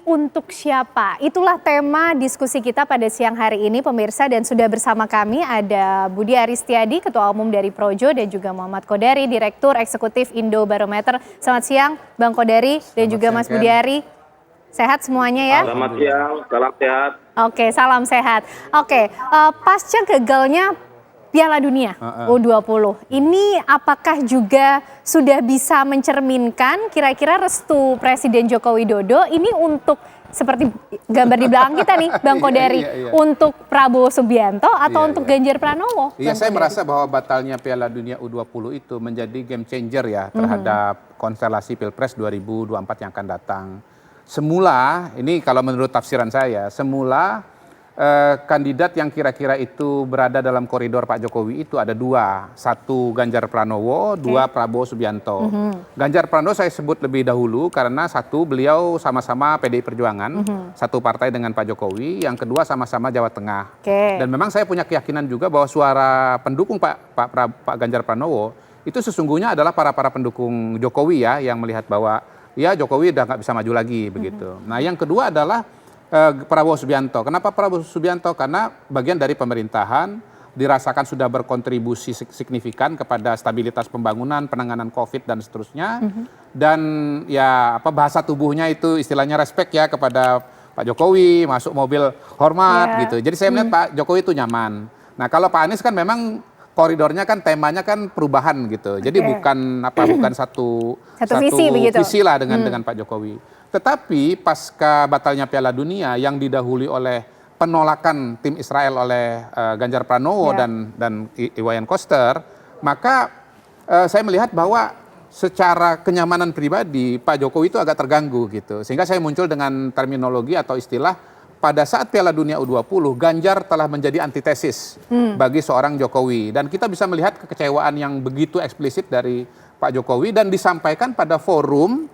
Untuk siapa? Itulah tema diskusi kita pada siang hari ini pemirsa, dan sudah bersama kami ada Budi Aristiadi, Ketua Umum dari Projo, dan juga Muhammad Kodari, Direktur Eksekutif Indobarometer. Selamat siang Bang Kodari dan juga Mas Budi Ari. Sehat semuanya ya? Selamat siang, salam sehat. Oke, salam sehat. Oke, pasca gagalnya Piala Dunia U20, ini apakah juga sudah bisa mencerminkan kira-kira restu Presiden Joko Widodo ini untuk seperti gambar di belakang kita nih, Bang Kodari, untuk Prabowo Subianto atau untuk Ganjar Pranowo? Iya, saya merasa bahwa batalnya Piala Dunia U20 itu menjadi game changer ya terhadap konstelasi Pilpres 2024 yang akan datang. Semula, ini kalau menurut tafsiran saya, semula kandidat yang kira-kira itu berada dalam koridor Pak Jokowi itu ada dua. Satu Ganjar Pranowo, dua Prabowo Subianto. Ganjar Pranowo saya sebut lebih dahulu karena satu, beliau sama-sama PDI Perjuangan, satu partai dengan Pak Jokowi, yang kedua sama-sama Jawa Tengah. Dan memang saya punya keyakinan juga bahwa suara pendukung Pak Ganjar Pranowo itu sesungguhnya adalah para pendukung Jokowi ya, yang melihat bahwa ya Jokowi udah nggak bisa maju lagi begitu. Nah yang kedua adalah Prabowo Subianto. Kenapa Prabowo Subianto? Karena bagian dari pemerintahan, dirasakan sudah berkontribusi signifikan kepada stabilitas pembangunan, penanganan COVID dan seterusnya. Dan ya bahasa tubuhnya itu istilahnya respect ya kepada Pak Jokowi, masuk mobil hormat gitu. Jadi saya melihat Pak Jokowi itu nyaman. Nah kalau Pak Anies kan memang koridornya kan temanya kan perubahan gitu. Jadi bukan satu visi lah dengan Pak Jokowi. Tetapi pasca batalnya Piala Dunia yang didahului oleh penolakan tim Israel oleh Ganjar Pranowo dan Iwayan Koster, maka saya melihat bahwa secara kenyamanan pribadi Pak Jokowi itu agak terganggu gitu. Sehingga saya muncul dengan terminologi atau istilah pada saat Piala Dunia U20, Ganjar telah menjadi antitesis bagi seorang Jokowi. Dan kita bisa melihat kekecewaan yang begitu eksplisit dari Pak Jokowi dan disampaikan pada forum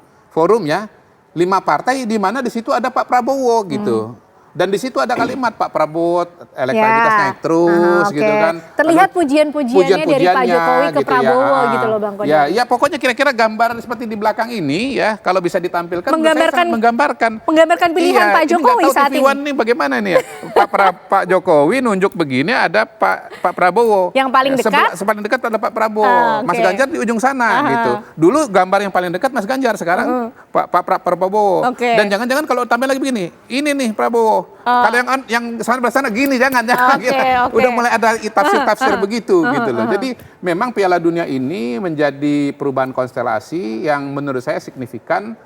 ya, 5 partai di mana di situ ada Pak Prabowo gitu. Dan di situ ada kalimat Pak Prabowo elektabilitas naik terus gitu kan. Terlihat pujian-pujiannya dari Pak Jokowi ke Prabowo gitu loh Bang Kodari. Ya pokoknya kira-kira gambar seperti di belakang ini ya, kalau bisa ditampilkan menggambarkan pilihan Pak Jokowi saat ini. Nih bagaimana nih ya? Pak Jokowi nunjuk begini, ada Pak Prabowo. Yang paling dekat? Paling dekat ada Pak Prabowo. Mas Ganjar di ujung sana gitu. Dulu gambar yang paling dekat Mas Ganjar, sekarang Pak Prabowo. Dan jangan-jangan kalau tampil lagi begini, ini nih Prabowo. Kalau yang sana gini jangan udah mulai ada tafsir begitu gitu loh. Jadi memang Piala Dunia ini menjadi perubahan konstelasi yang menurut saya signifikan.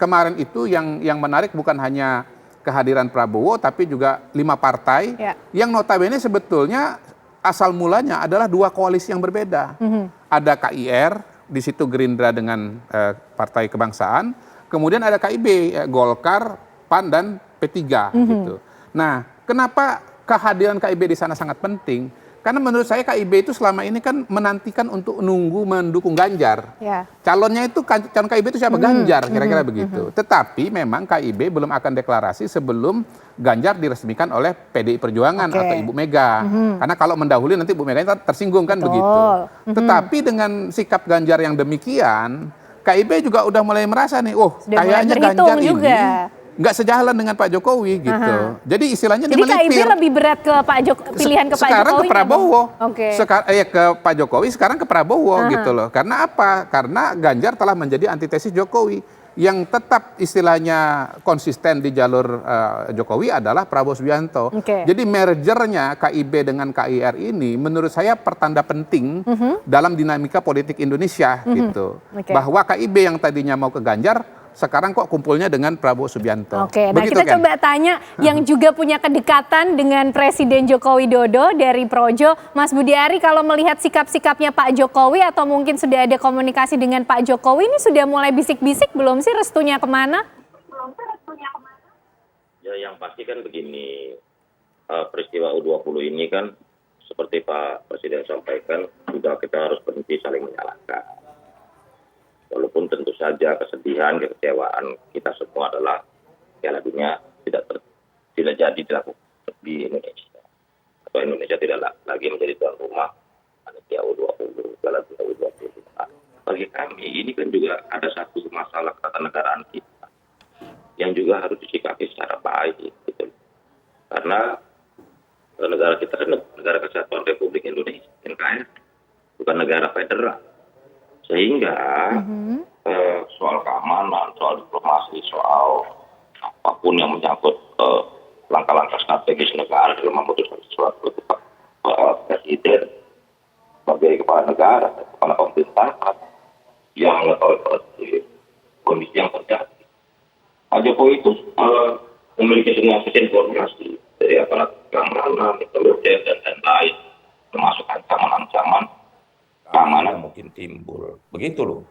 Kemarin itu yang menarik bukan hanya kehadiran Prabowo tapi juga 5 partai yang notabene sebetulnya asal mulanya adalah 2 koalisi yang berbeda. Ada KIR, di situ Gerindra dengan Partai Kebangsaan, kemudian ada KIB, Golkar, PAN dan P3 gitu. Nah, kenapa kehadiran KIB di sana sangat penting? Karena menurut saya KIB itu selama ini kan menantikan untuk mendukung Ganjar. Calonnya itu calon KIB itu siapa? Ganjar, kira-kira begitu. Tetapi memang KIB belum akan deklarasi sebelum Ganjar diresmikan oleh PDI Perjuangan atau Ibu Mega. Karena kalau mendahului nanti Ibu Mega tersinggung kan begitu. Tetapi dengan sikap Ganjar yang demikian, KIB juga udah mulai merasa nih, kayaknya Ganjar ini nggak sejalan dengan Pak Jokowi gitu. Jadi istilahnya jadi KIB lebih berat ke pilihan ke Pak Jokowi. Sekarang ke Prabowo. Ke Pak Jokowi, sekarang ke Prabowo gitu loh. Karena apa? Karena Ganjar telah menjadi antitesis Jokowi. Yang tetap istilahnya konsisten di jalur Jokowi adalah Prabowo Subianto. Jadi mergernya KIB dengan KIR ini menurut saya pertanda penting dalam dinamika politik Indonesia gitu. Bahwa KIB yang tadinya mau ke Ganjar, sekarang kok kumpulnya dengan Prabowo Subianto. Nah kita coba tanya yang juga punya kedekatan dengan Presiden Joko Widodo dari Projo, Mas Budi Ari, kalau melihat sikap-sikapnya Pak Jokowi atau mungkin sudah ada komunikasi dengan Pak Jokowi, ini sudah mulai bisik-bisik belum sih restunya kemana? Ya yang pasti kan begini, peristiwa U20 ini kan seperti Pak Presiden sampaikan, juga kita harus berhenti saling menyalahkan. Walaupun tentu saja kesedihan, kekecewaan kita semua adalah Piala Dunia tidak jadi dilakukan di Indonesia. Atau Indonesia tidak lagi menjadi tuan rumah panitia U20, Piala Dunia U20. Bagi kami ini kan juga ada satu masalah ketatanegaraan kita. yang juga harus disikapi secara baik gitu. Karena negara kita negara kesatuan Republik Indonesia NKRI, bukan negara federal, sehingga soal keamanan, soal diplomasi, soal apapun yang menyangkut langkah-langkah strategis negara dalam memutuskan sesuatu itu presiden sebagai kepala negara, kepala pemerintahan yang mengetahui kondisi yang terjadi. Pak Jokowi itu memiliki semua informasi dari aparat keamanan, intelijen dan lain-lain, termasuk ancaman-ancaman keamanan mungkin timbul. Begitu loh.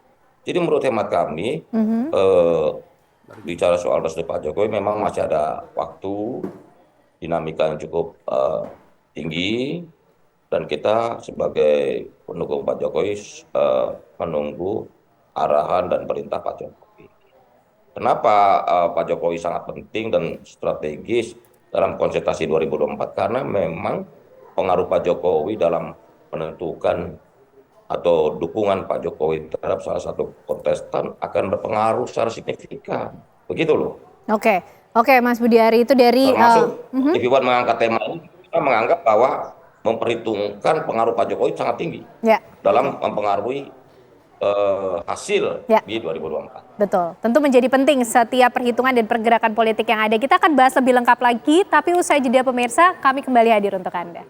Jadi menurut hemat kami, bicara soal restu Pak Jokowi memang masih ada waktu, dinamika yang cukup tinggi, dan kita sebagai pendukung Pak Jokowi menunggu arahan dan perintah Pak Jokowi. Kenapa Pak Jokowi sangat penting dan strategis dalam konsultasi 2024? Karena memang pengaruh Pak Jokowi dalam menentukan atau dukungan Pak Jokowi terhadap salah satu kontestan akan berpengaruh secara signifikan. Begitu loh. Oke, Mas Budiari, itu dari termasuk TV One mengangkat tema ini, kita menganggap bahwa memperhitungkan pengaruh Pak Jokowi sangat tinggi dalam mempengaruhi hasil di 2024. Betul, tentu menjadi penting setiap perhitungan dan pergerakan politik yang ada. Kita akan bahas lebih lengkap lagi, tapi usai jeda pemirsa, kami kembali hadir untuk Anda.